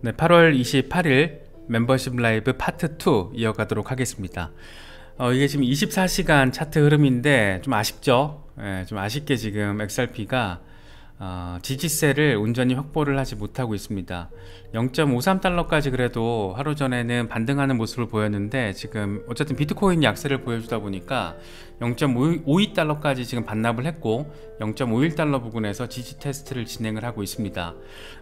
네, 8월 28일 멤버십 라이브 파트 2 이어가도록 하겠습니다. 이게 지금 24시간 차트 흐름인데 좀 아쉽죠? 좀 아쉽게 지금 XRP가 지지세를 온전히 확보를 하지 못하고 있습니다. 0.53달러까지 그래도 하루 전에는 반등하는 모습을 보였는데 지금 어쨌든 비트코인 약세를 보여주다 보니까 0.52달러까지 지금 반납을 했고 0.51달러 부근에서 지지 테스트를 진행을 하고 있습니다.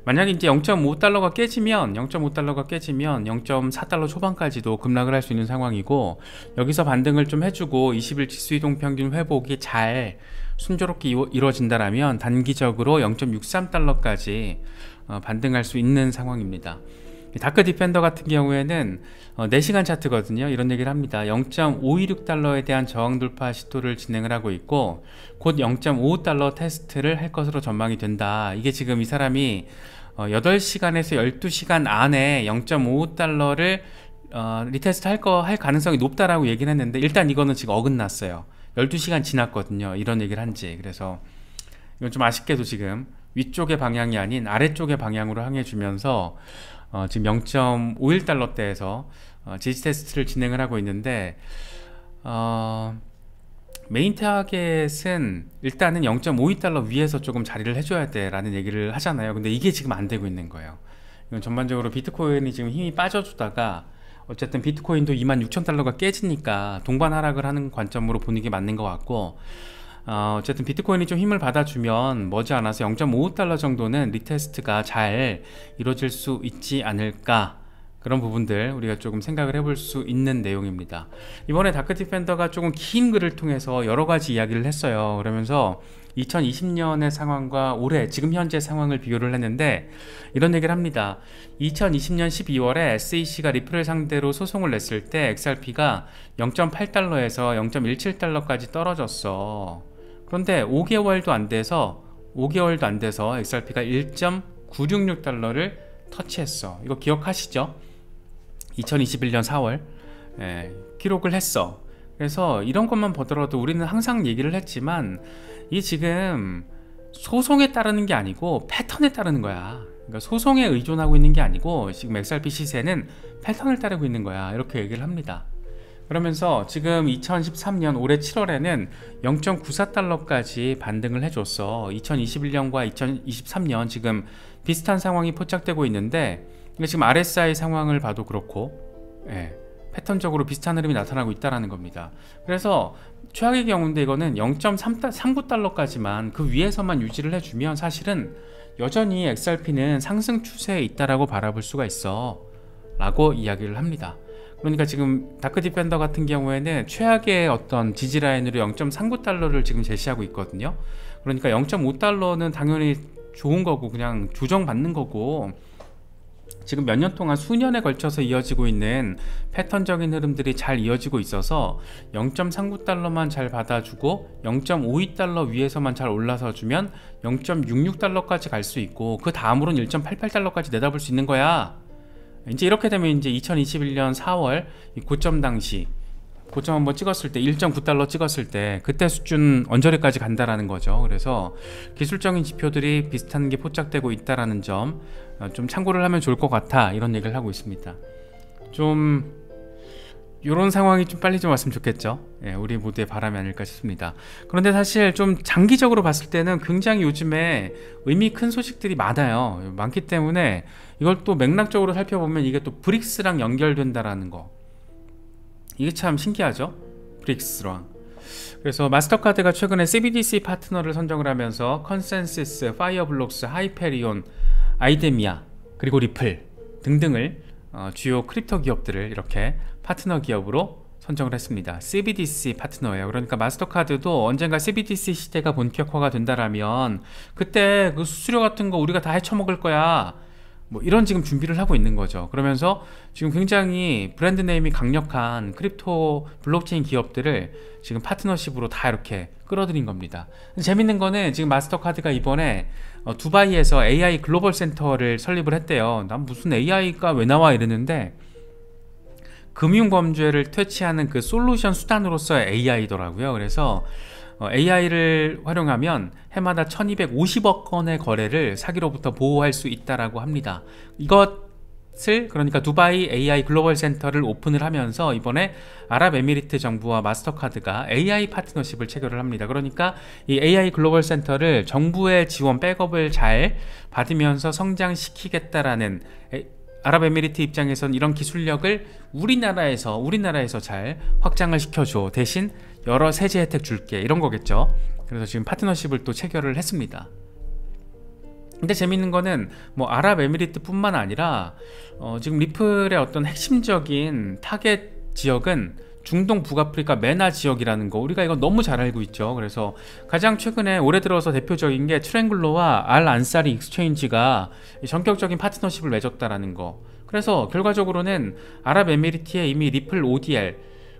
만약에 이제 0.5달러가 깨지면 0.4달러 초반까지도 급락을 할 수 있는 상황이고, 여기서 반등을 좀 해주고 20일 지수이동 평균 회복이 잘 순조롭게 이루어진다면 단기적으로 0.63달러까지 반등할 수 있는 상황입니다. 다크 디펜더 같은 경우에는 4시간 차트거든요. 이런 얘기를 합니다. 0.526달러에 대한 저항 돌파 시도를 진행을 하고 있고 곧 0.55달러 테스트를 할 것으로 전망이 된다. 이게 지금 이 사람이 8시간에서 12시간 안에 0.55달러를 리테스트 할 가능성이 높다라고 얘기를 했는데, 일단 이거는 지금 어긋났어요. 12시간 지났거든요. 이런 얘기를 한지. 그래서 이건 좀 아쉽게도 지금 위쪽의 방향이 아닌 아래쪽의 방향으로 향해 주면서 지금 0.51달러대에서 지지 테스트를 진행을 하고 있는데, 메인 타겟은 일단은 0.52달러 위에서 조금 자리를 해줘야 돼 라는 얘기를 하잖아요. 근데 이게 지금 안 되고 있는 거예요. 이건 전반적으로 비트코인이 지금 힘이 빠져주다가 어쨌든 비트코인도 26,000달러가 깨지니까 동반 하락을 하는 관점으로 보는 게 맞는 것 같고, 어쨌든 비트코인이 좀 힘을 받아주면 머지않아서 0.55달러 정도는 리테스트가 잘 이루어질 수 있지 않을까, 그런 부분들 우리가 조금 생각을 해볼 수 있는 내용입니다. 이번에 다크 디펜더가 조금 긴 글을 통해서 여러가지 이야기를 했어요. 그러면서 2020년의 상황과 올해 지금 현재 상황을 비교를 했는데 이런 얘기를 합니다. 2020년 12월에 SEC가 리플을 상대로 소송을 냈을 때 XRP가 0.8달러에서 0.17달러까지 떨어졌어. 그런데 5개월도 안 돼서 XRP가 1.966달러를 터치했어. 이거 기억하시죠? 2021년 4월 기록을 했어. 그래서 이런 것만 보더라도 우리는 항상 얘기를 했지만 이 지금 소송에 따르는 게 아니고 패턴에 따르는 거야. 그러니까 소송에 의존하고 있는 게 아니고 지금 XRP 시세는 패턴을 따르고 있는 거야, 이렇게 얘기를 합니다. 그러면서 지금 2013년 올해 7월에는 0.94달러까지 반등을 해줬어. 2021년과 2023년 지금 비슷한 상황이 포착되고 있는데, 지금 RSI 상황을 봐도 그렇고 패턴적으로 비슷한 흐름이 나타나고 있다는 겁니다. 그래서 최악의 경우인데 이거는 0.39달러까지만 그 위에서만 유지를 해주면 사실은 여전히 XRP는 상승 추세에 있다라고 바라볼 수가 있어 라고 이야기를 합니다. 그러니까 지금 다크 디펜더 같은 경우에는 최악의 어떤 지지 라인으로 0.39달러를 지금 제시하고 있거든요. 그러니까 0.5달러는 당연히 좋은 거고 그냥 조정받는 거고, 지금 몇 년 동안 수년에 걸쳐서 이어지고 있는 패턴적인 흐름들이 잘 이어지고 있어서 0.39달러만 잘 받아주고 0.52달러 위에서만 잘 올라서 주면 0.66달러까지 갈 수 있고, 그 다음으로는 1.88달러까지 내다볼 수 있는 거야. 이제 이렇게 되면 이제 2021년 4월 고점 당시 고점 한번 찍었을 때 1.9달러 찍었을 때 그때 수준 언저리까지 간다라는 거죠. 그래서 기술적인 지표들이 비슷한 게 포착되고 있다라는 점 좀 참고를 하면 좋을 것 같아, 이런 얘기를 하고 있습니다. 좀 이런 상황이 좀 빨리 좀 왔으면 좋겠죠. 우리 모두의 바람이 아닐까 싶습니다. 그런데 사실 좀 장기적으로 봤을 때는 굉장히 요즘에 의미 큰 소식들이 많기 때문에 이걸 또 맥락적으로 살펴보면 이게 또 브릭스랑 연결된다라는 거, 이게 참 신기하죠. 브릭스랑. 그래서 마스터카드가 최근에 CBDC 파트너를 선정을 하면서 컨센시스, 파이어블록스, 하이페리온, 아이데미아 그리고 리플 등등을 주요 크립토 기업들을 이렇게 파트너 기업으로 선정을 했습니다. CBDC 파트너예요. 그러니까 마스터카드도 언젠가 CBDC 시대가 본격화가 된다라면 그때 그 수수료 같은 거 우리가 다 헤쳐먹을 거야, 뭐 이런 지금 준비를 하고 있는 거죠. 그러면서 지금 굉장히 브랜드 네임이 강력한 크립토 블록체인 기업들을 지금 파트너십으로 다 이렇게 끌어들인 겁니다. 재밌는 거는 지금 마스터카드가 이번에 두바이에서 AI 글로벌 센터를 설립을 했대요. 난 무슨 AI가 왜 나와 이러는데 금융범죄를 퇴치하는 그 솔루션 수단으로서의 AI더라고요. 그래서 AI를 활용하면 해마다 1250억 건의 거래를 사기로부터 보호할 수 있다라고 합니다. 이것 그러니까 두바이 AI 글로벌 센터를 오픈을 하면서 이번에 아랍에미리트 정부와 마스터카드가 AI 파트너십을 체결을 합니다. 그러니까 이 AI 글로벌 센터를 정부의 지원 백업을 잘 받으면서 성장시키겠다라는, 아랍에미리트 입장에선 이런 기술력을 우리나라에서 잘 확장을 시켜줘, 대신 여러 세제 혜택 줄게, 이런 거겠죠. 그래서 지금 파트너십을 또 체결을 했습니다. 근데 재밌는 거는 뭐 아랍에미리트 뿐만 아니라 지금 리플의 어떤 핵심적인 타겟 지역은 중동 북아프리카 메나 지역이라는 거, 우리가 이거 너무 잘 알고 있죠. 그래서 가장 최근에 올해 들어서 대표적인 게 트랭글로와 알 안사리 익스체인지가 전격적인 파트너십을 맺었다라는 거. 그래서 결과적으로는 아랍에미리트에 이미 리플 ODL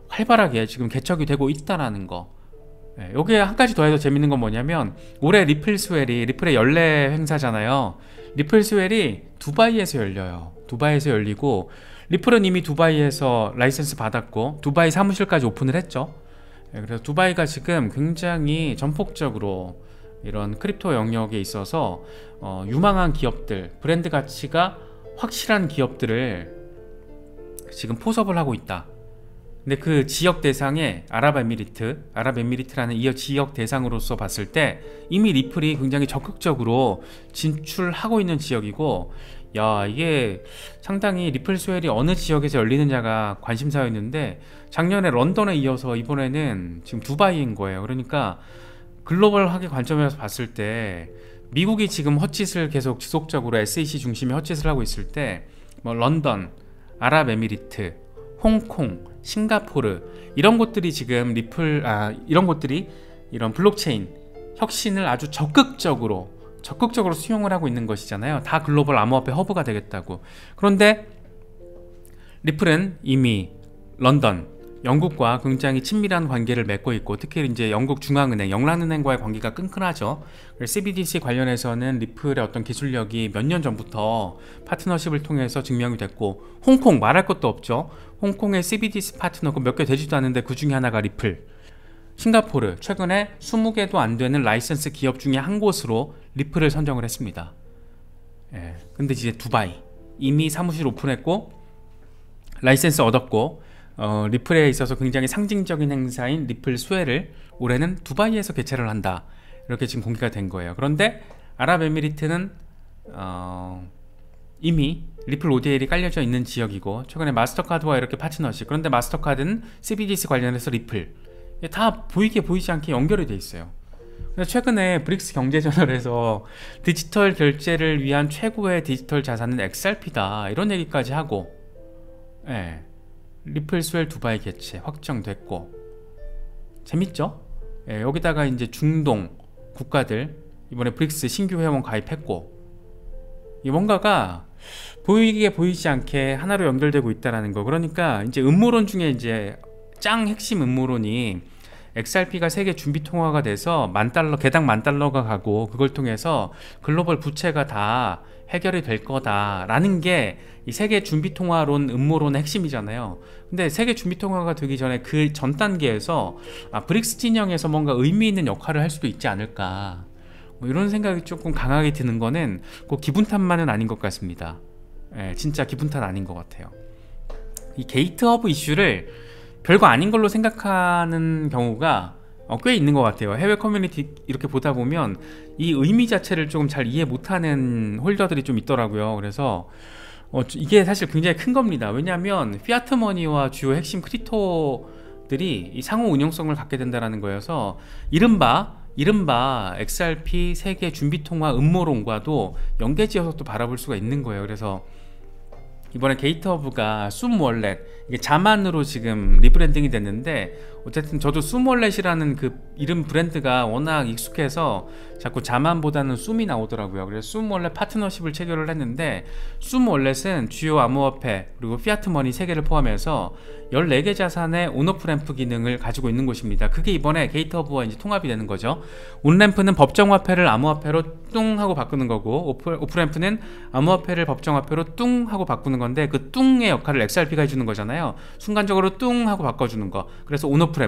활발하게 지금 개척이 되고 있다라는 거. 여기에 한 가지 더해서 재밌는 건 뭐냐면, 올해 리플의 연례 행사잖아요. 리플스웰이 두바이에서 열려요. 두바이에서 열리고, 리플은 이미 두바이에서 라이센스 받았고 두바이 사무실까지 오픈을 했죠. 그래서 두바이가 지금 굉장히 전폭적으로 이런 크립토 영역에 있어서 유망한 기업들, 브랜드 가치가 확실한 기업들을 지금 포섭을 하고 있다. 근데 그 지역 대상에 아랍에미리트라는 이 지역 대상으로서 봤을 때 이미 리플이 굉장히 적극적으로 진출하고 있는 지역이고, 야, 이게 상당히 리플스웰이 어느 지역에서 열리느냐가 관심사였는데 작년에 런던에 이어서 이번에는 지금 두바이인 거예요. 그러니까 글로벌하게 관점에서 봤을 때 미국이 지금 헛짓을 계속 지속적으로 SEC 중심의 헛짓을 하고 있을 때 뭐 런던, 아랍에미리트, 홍콩, 싱가포르, 이런 곳들이 지금 이런 곳들이 이런 블록체인 혁신을 아주 적극적으로 수용을 하고 있는 것이잖아요. 다 글로벌 암호화폐 허브가 되겠다고. 그런데 리플은 이미 런던, 영국과 굉장히 친밀한 관계를 맺고 있고, 특히 이제 영국 중앙은행, 영란은행과의 관계가 끈끈하죠. CBDC 관련해서는 리플의 어떤 기술력이 몇 년 전부터 파트너십을 통해서 증명이 됐고, 홍콩 말할 것도 없죠. 홍콩의 CBDC 파트너가 몇 개 되지도 않는데 그 중에 하나가 리플. 싱가포르, 최근에 20개도 안 되는 라이센스 기업 중에 한 곳으로 리플을 선정을 했습니다. 근데 이제 두바이 이미 사무실 오픈했고 라이센스 얻었고, 리플에 있어서 굉장히 상징적인 행사인 리플 스웰을 올해는 두바이에서 개최를 한다, 이렇게 지금 공개가 된 거예요. 그런데 아랍에미리트는 이미 리플 ODL이 깔려져 있는 지역이고, 최근에 마스터카드와 이렇게 파트너십, 그런데 마스터카드는 CBDC 관련해서 리플, 다 보이지 않게 연결이 돼 있어요. 최근에 브릭스 경제저널에서 디지털 결제를 위한 최고의 디지털 자산은 XRP다, 이런 얘기까지 하고, 리플 스웰 두바이 개최 확정됐고, 재밌죠? 여기다가 이제 중동 국가들 이번에 브릭스 신규 회원 가입했고, 이 뭔가가 보이지 않게 하나로 연결되고 있다라는 거. 그러니까 이제 음모론 중에 이제 핵심 음모론이 XRP가 세계 준비 통화가 돼서 개당 $10,000가 가고, 그걸 통해서 글로벌 부채가 다 해결이 될 거다라는 게 이 세계 준비 통화론 음모론의 핵심이잖아요. 근데 세계 준비 통화가 되기 전에 그 전 단계에서 브릭스 진영에서 뭔가 의미 있는 역할을 할 수도 있지 않을까, 뭐 이런 생각이 조금 강하게 드는 거는 꼭 기분 탓만은 아닌 것 같습니다. 진짜 기분 탓 아닌 것 같아요. 이 게이트 허브 이슈를 별거 아닌 걸로 생각하는 경우가 꽤 있는 것 같아요. 해외 커뮤니티 이렇게 보다 보면 이 의미 자체를 조금 잘 이해 못하는 홀더들이 좀 있더라고요. 그래서 이게 사실 굉장히 큰 겁니다. 왜냐하면 피아트 머니와 주요 핵심 크립토들이 이 상호 운용성을 갖게 된다는 거여서, 이른바 XRP 세계 준비 통화 음모론과도 연계지어서 또 바라볼 수가 있는 거예요. 그래서 이번에 게이트허브가 쏨월렛, 이게 자만으로 지금 리브랜딩이 됐는데, 어쨌든 저도 쏨월렛이라는 그 이름 브랜드가 워낙 익숙해서 자꾸 자만보다는 쏨이 나오더라고요. 그래서 쏨월렛 파트너십을 체결을 했는데, 쏨월렛은 주요 암호화폐 그리고 피아트머니 3개를 포함해서 14개 자산의 온오프램프 기능을 가지고 있는 곳입니다. 그게 이번에 게이트허브와 이제 통합이 되는 거죠. 온램프는 법정화폐를 암호화폐로 뚱 하고 바꾸는 거고, 오프램프는 암호화폐를 법정화폐로 뚱 하고 바꾸는 건데, 그 뚱의 역할을 XRP가 해주는 거잖아요. 순간적으로 뚱 하고 바꿔주는 거. 그래서 온오프램프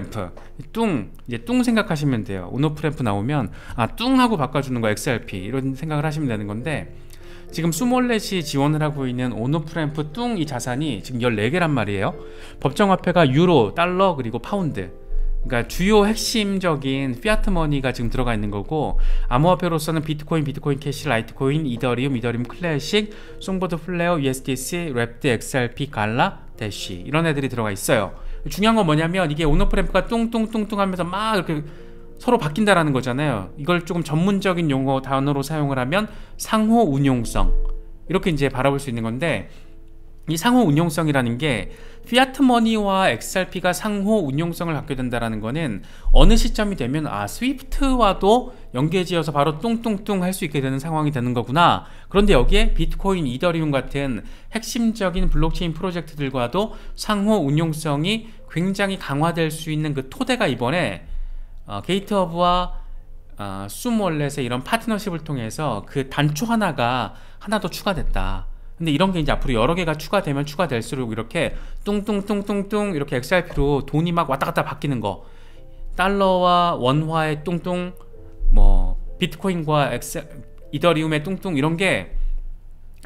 이제 뚱 생각하시면 돼요. 온오프램프 나오면 뚱 하고 바꿔주는 거 XRP, 이런 생각을 하시면 되는 건데, 지금 수몰렛이 지원을 하고 있는 온오프램프 뚱 이 자산이 지금 14개란 말이에요. 법정화폐가 유로, 달러, 그리고 파운드. 그러니까 주요 핵심적인 피아트 머니가 지금 들어가 있는 거고, 암호화폐로서는 비트코인, 비트코인 캐시, 라이트코인, 이더리움, 이더리움 클래식, 송보드 플레어, USDC, 랩드, XRP, 갈라, 대쉬 이런 애들이 들어가 있어요. 중요한 건 뭐냐면 이게 온오프램프가 뚱뚱뚱뚱 하면서 막 이렇게 서로 바뀐다라는 거잖아요. 이걸 조금 전문적인 용어 단어로 사용을 하면 상호 운용성, 이렇게 이제 바라볼 수 있는 건데, 이 상호 운용성이라는 게 피아트 머니와 XRP가 상호 운용성을 갖게 된다는 거는 어느 시점이 되면 스위프트와도 연계지어서 바로 뚱뚱뚱 할 수 있게 되는 상황이 되는 거구나. 그런데 여기에 비트코인, 이더리움 같은 핵심적인 블록체인 프로젝트들과도 상호 운용성이 굉장히 강화될 수 있는 그 토대가 이번에 게이트허브와 숨월렛의 이런 파트너십을 통해서 그 단초 하나 더 추가됐다. 근데 이런 게 이제 앞으로 여러 개가 추가되면 추가될수록 이렇게 뚱뚱뚱뚱뚱 이렇게 XRP로 돈이 막 왔다 갔다 바뀌는 거, 달러와 원화의 뚱뚱, 뭐 비트코인과 이더리움의 뚱뚱, 이런 게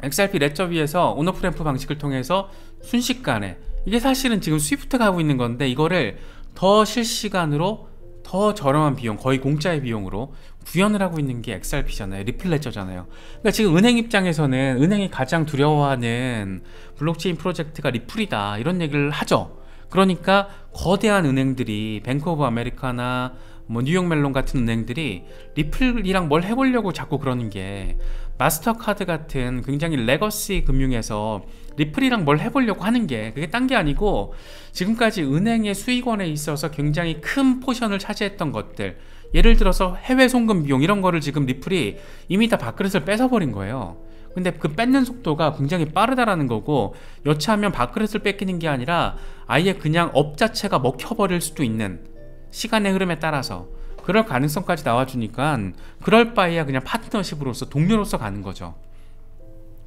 XRP 레저 위에서 온오프램프 방식을 통해서 순식간에, 이게 사실은 지금 스위프트가 하고 있는 건데 이거를 더 실시간으로 더 저렴한 비용, 거의 공짜의 비용으로 구현을 하고 있는 게 XRP잖아요. 리플 레저잖아요. 그러니까 지금 은행 입장에서는 은행이 가장 두려워하는 블록체인 프로젝트가 리플이다, 이런 얘기를 하죠. 그러니까 거대한 은행들이 뱅크 오브 아메리카나 뭐 뉴욕 멜론 같은 은행들이 리플이랑 뭘 해보려고 자꾸 그러는 게, 마스터카드 같은 굉장히 레거시 금융에서 리플이랑 뭘 해보려고 하는 게 그게 딴 게 아니고, 지금까지 은행의 수익원에 있어서 굉장히 큰 포션을 차지했던 것들, 예를 들어서 해외 송금 비용 이런 거를 지금 리플이 이미 다 밥그릇을 뺏어버린 거예요. 근데 그 뺏는 속도가 굉장히 빠르다라는 거고, 여차하면 밥그릇을 뺏기는 게 아니라 아예 그냥 업 자체가 먹혀버릴 수도 있는, 시간의 흐름에 따라서 그럴 가능성까지 나와주니까 그럴 바에야 그냥 파트너십으로서, 동료로서 가는 거죠.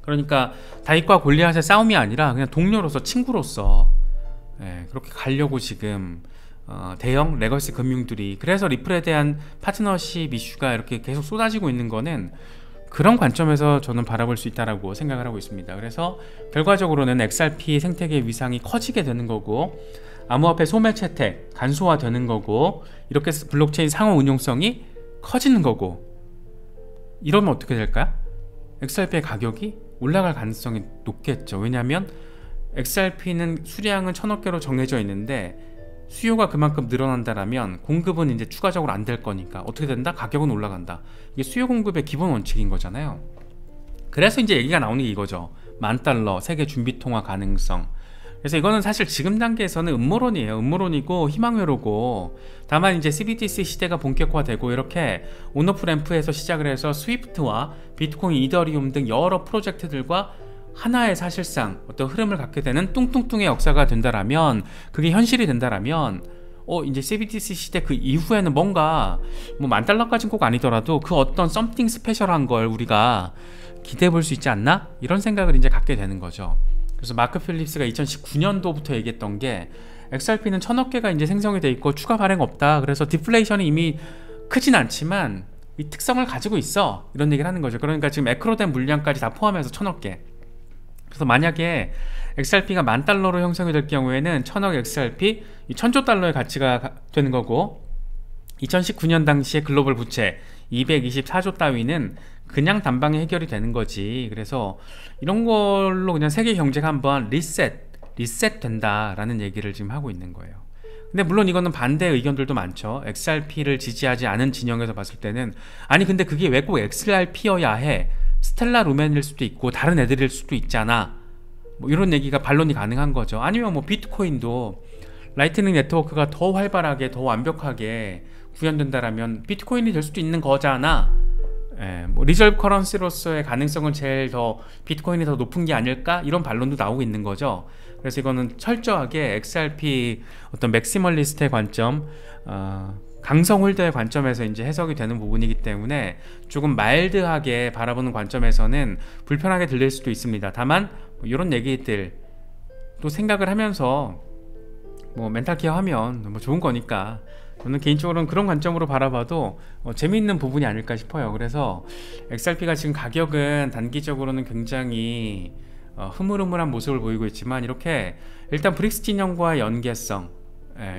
그러니까 다윗과 골리앗의 싸움이 아니라 그냥 동료로서, 친구로서, 그렇게 가려고 지금 대형 레거시 금융들이, 그래서 리플에 대한 파트너십 이슈가 이렇게 계속 쏟아지고 있는 거는 그런 관점에서 저는 바라볼 수 있다라고 생각을 하고 있습니다. 그래서 결과적으로는 XRP 생태계의 위상이 커지게 되는 거고, 암호화폐 소매 채택 간소화되는 거고, 이렇게 블록체인 상호 운용성이 커지는 거고, 이러면 어떻게 될까요? XRP의 가격이 올라갈 가능성이 높겠죠. 왜냐하면 XRP는 수량은 1000억 개로 정해져 있는데 수요가 그만큼 늘어난다라면 공급은 이제 추가적으로 안 될 거니까 어떻게 된다? 가격은 올라간다. 이게 수요 공급의 기본 원칙인 거잖아요. 그래서 이제 얘기가 나오는 게 이거죠. $10,000,000 세계 준비 통화 가능성. 그래서 이거는 사실 지금 단계에서는 음모론이에요. 음모론이고 희망회로고, 다만 이제 CBDC 시대가 본격화되고 이렇게 온오프램프에서 시작을 해서 스위프트와 비트코인, 이더리움 등 여러 프로젝트들과 하나의 사실상 어떤 흐름을 갖게 되는 뚱뚱뚱의 역사가 된다라면, 그게 현실이 된다라면 이제 CBDC 시대 그 이후에는 뭔가 뭐 $10,000,000까지는 꼭 아니더라도 그 어떤 썸띵 스페셜한 걸 우리가 기대해 볼 수 있지 않나? 이런 생각을 이제 갖게 되는 거죠. 그래서 마크 필립스가 2019년도부터 얘기했던 게, XRP는 1000억 개가 이제 생성이 돼 있고 추가 발행 없다. 그래서 디플레이션이 이미 크진 않지만 이 특성을 가지고 있어, 이런 얘기를 하는 거죠. 그러니까 지금 애크로된 물량까지 다 포함해서 1000억 개. 그래서 만약에 XRP가 $10,000,000로 형성이 될 경우에는 1000억 XRP, 이 1000조 달러의 가치가 되는 거고, 2019년 당시에 글로벌 부채 224조 따위는 그냥 단방에 해결이 되는 거지. 그래서 이런 걸로 그냥 세계 경제가 한번 리셋 된다라는 얘기를 지금 하고 있는 거예요. 근데 물론 이거는 반대 의견들도 많죠. XRP를 지지하지 않은 진영에서 봤을 때는, 아니 근데 그게 왜 꼭 XRP여야 해? 스텔라 루멘일 수도 있고 다른 애들일 수도 있잖아. 뭐 이런 얘기가 반론이 가능한 거죠. 아니면 뭐 비트코인도 라이트닝 네트워크가 더 활발하게, 더 완벽하게 구현된다라면 비트코인이 될 수도 있는 거잖아. 뭐 리저브 커런시로서의 가능성은 제일 더 비트코인이 더 높은 게 아닐까? 이런 반론도 나오고 있는 거죠. 그래서 이거는 철저하게 XRP 어떤 맥시멀리스트의 관점, 강성 홀더의 관점에서 이제 해석이 되는 부분이기 때문에 조금 마일드하게 바라보는 관점에서는 불편하게 들릴 수도 있습니다. 다만 뭐 이런 얘기들 또 생각을 하면서 뭐 멘탈 케어 하면 뭐 좋은 거니까 저는 개인적으로는 그런 관점으로 바라봐도 재미있는 부분이 아닐까 싶어요. 그래서 XRP가 지금 가격은 단기적으로는 굉장히 흐물흐물한 모습을 보이고 있지만, 이렇게 일단 브릭스 진영과의 연계성,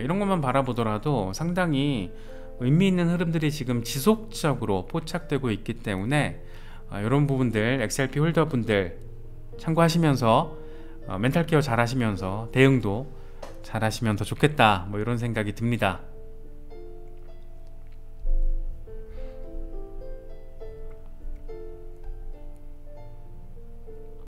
이런 것만 바라보더라도 상당히 의미 있는 흐름들이 지금 지속적으로 포착되고 있기 때문에 이런 부분들 XRP 홀더분들 참고하시면서 멘탈 케어 잘 하시면서 대응도 잘 하시면 더 좋겠다, 뭐 이런 생각이 듭니다.